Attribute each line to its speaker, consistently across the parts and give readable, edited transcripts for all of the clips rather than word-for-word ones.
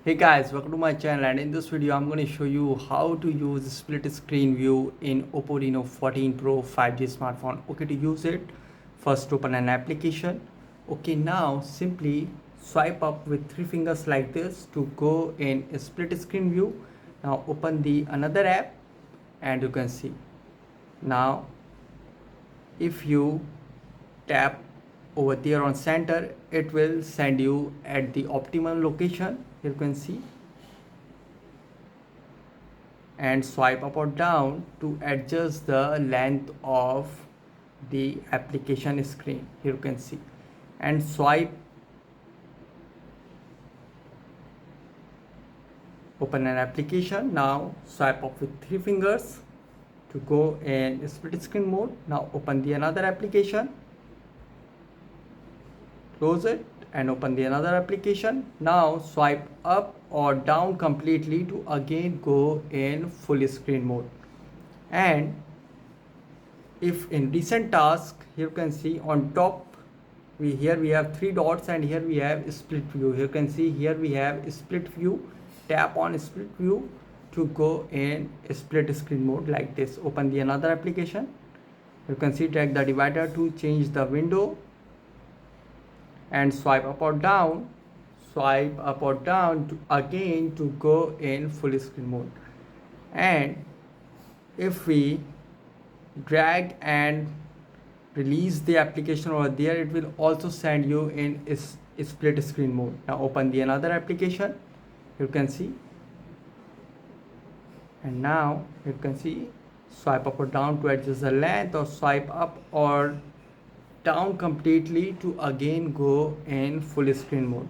Speaker 1: Hey guys, welcome to my channel, and in this video I'm going to show you how to use split screen view in OPPO Reno 14 Pro 5G smartphone. Okay, to use it, first open an application. Okay, now simply swipe up with three fingers like this to go in split screen view. Now open the another app and you can see. Now if you tap over there on center, it will send you at the optimum location. Here you can see, and swipe up or down to adjust the length of the application screen. Here you can see, and swipe, open an application. Now swipe up with three fingers to go in split screen mode. Now open the another application, close it and open the another application. Now swipe up or down completely to again go in full screen mode. And if in recent task, here you can see on top, here we have three dots and here we have split view. Here you can see, here we have split view. Tap on split view to go in split screen mode like this. Open the another application. You can see, drag the divider to change the window and swipe up or down to again to go in full screen mode. And if we drag and release the application over there, it will also send you in split screen mode. Now open the another application, you can see, and now you can see, swipe up or down to adjust the length, or swipe up or down completely to again go in full screen mode.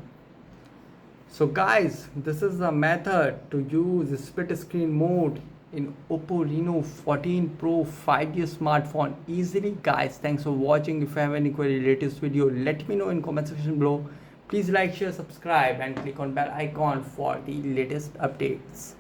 Speaker 1: So guys, this is the method to use split screen mode in OPPO Reno 14 Pro 5G smartphone easily. Guys, thanks for watching. If you have any query latest video, let me know in comment section below. Please like, share, subscribe and click on bell icon for the latest updates.